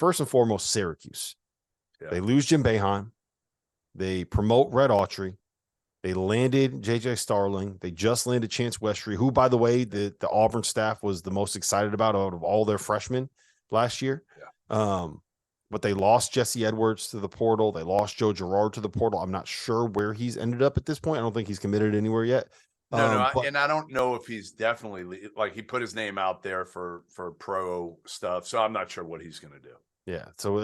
first and foremost, Syracuse. Yeah. They lose Jim Boeheim. They promote Red Autry. They landed J.J. Starling. They just landed Chance Westry, who, by the way, the Auburn staff was the most excited about out of all their freshmen last year. Yeah. But they lost Jesse Edwards to the portal. They lost Joe Girard to the portal. I'm not sure where he's ended up at this point. I don't think he's committed anywhere yet. And I don't know if he's definitely like he put his name out there for pro stuff. So I'm not sure what he's going to do. Yeah. So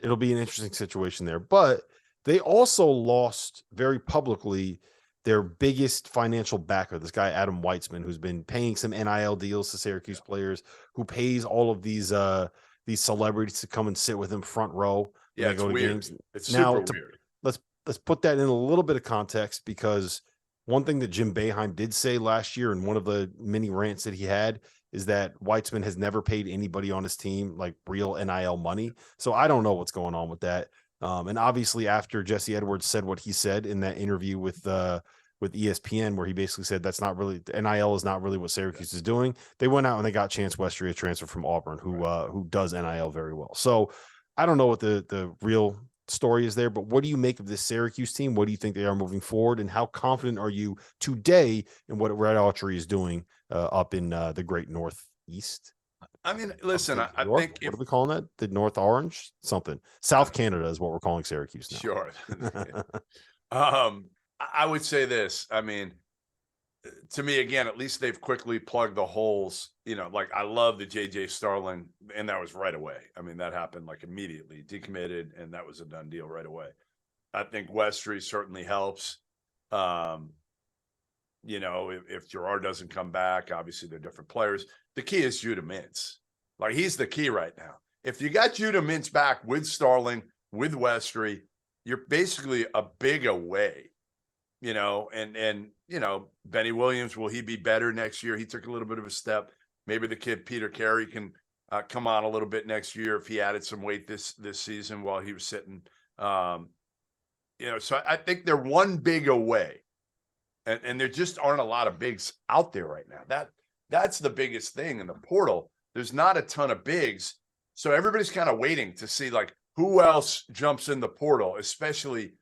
it'll be an interesting situation there. But they also lost very publicly their biggest financial backer, this guy, Adam Weitzman, who's been paying some NIL deals to Syracuse players, who pays all of these celebrities to come and sit with him front row. Yeah, it's weird. Games. It's super weird. Let's put that in a little bit of context, because one thing that Jim Boeheim did say last year in one of the mini rants that he had is that Weitzman has never paid anybody on his team like real NIL money. So I don't know what's going on with that. And obviously after Jesse Edwards said what he said in that interview with ESPN, where he basically said that's not really, NIL is not really what Syracuse is doing, they went out and they got Chance Westry, a transfer from Auburn, who does NIL very well. So I don't know what the real story is there, but what do you make of this Syracuse team? What do you think they are moving forward, and how confident are you today in what Red Autry is doing up in the great Northeast? I mean, listen, I think what are we calling that? The North Orange something? South Canada is what we're calling Syracuse now. Sure. I would say this. I mean, to me, again, at least they've quickly plugged the holes. You know, like I love the J.J. Starling, and that was right away. I mean, that happened like immediately, decommitted, and that was a done deal right away. I think Westry certainly helps. You know, if Girard doesn't come back, obviously they're different players. The key is Judah Mintz. Like, he's the key right now. If you got Judah Mintz back with Starling, with Westry, you're basically a big away. You know, and you know, Benny Williams, will he be better next year? He took a little bit of a step. Maybe the kid Peter Carey can come on a little bit next year if he added some weight this season while he was sitting. You know, so I think they're one big away, and there just aren't a lot of bigs out there right now. That's the biggest thing in the portal. There's not a ton of bigs, so everybody's kind of waiting to see like who else jumps in the portal, especially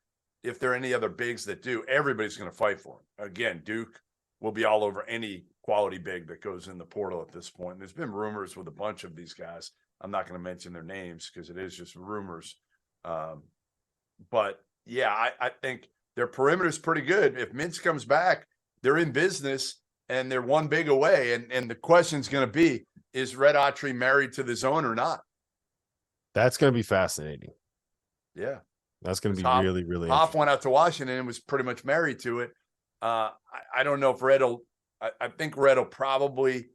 if there are any other bigs that do. Everybody's going to fight for him. Again, Duke will be all over any quality big that goes in the portal at this point. There's been rumors with a bunch of these guys. I'm not going to mention their names because it is just rumors. But yeah, I think their perimeter is pretty good. If Mintz comes back, they're in business and they're one big away. And the question's going to be, is Red Autry married to the zone or not? That's going to be fascinating. Yeah. That's going to be really, really interesting. Hoff went out to Washington and was pretty much married to it. I don't know if Red will – I think Red will probably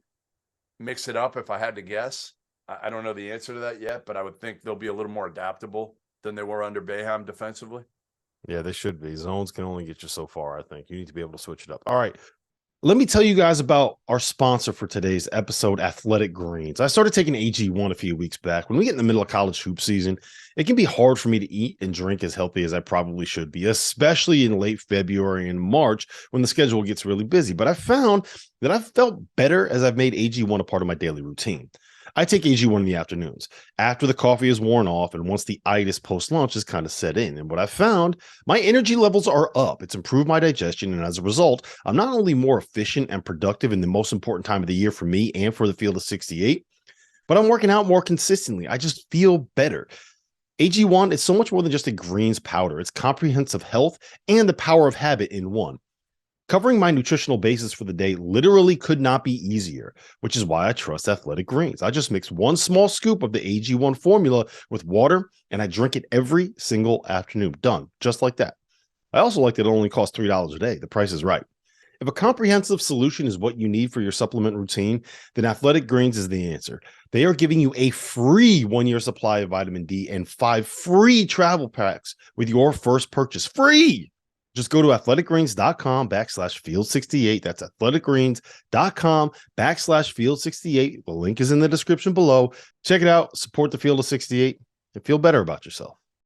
mix it up if I had to guess. I don't know the answer to that yet, but I would think they'll be a little more adaptable than they were under Boeheim defensively. Yeah, they should be. Zones can only get you so far, I think. You need to be able to switch it up. All right. Let me tell you guys about our sponsor for today's episode, Athletic Greens. I started taking AG1 a few weeks back. When we get in the middle of college hoop season, it can be hard for me to eat and drink as healthy as I probably should be, especially in late February and March when the schedule gets really busy. But I found that I've felt better as I've made AG1 a part of my daily routine. I take AG1 in the afternoons after the coffee is worn off and once the itis post-lunch is kind of set in. And what I found, my energy levels are up. It's improved my digestion. And as a result, I'm not only more efficient and productive in the most important time of the year for me and for the field of 68, but I'm working out more consistently. I just feel better. AG1 is so much more than just a greens powder. It's comprehensive health and the power of habit in one. Covering my nutritional basis for the day literally could not be easier, which is why I trust Athletic Greens. I just mix one small scoop of the AG1 formula with water, and I drink it every single afternoon. Done, just like that. I also like that it only costs $3 a day. The price is right. If a comprehensive solution is what you need for your supplement routine, then Athletic Greens is the answer. They are giving you a free 1-year supply of vitamin D and 5 free travel packs with your first purchase. Free! Just go to athleticgreens.com/field68. That's athleticgreens.com/field68. The link is in the description below. Check it out. Support the Field of 68 and feel better about yourself.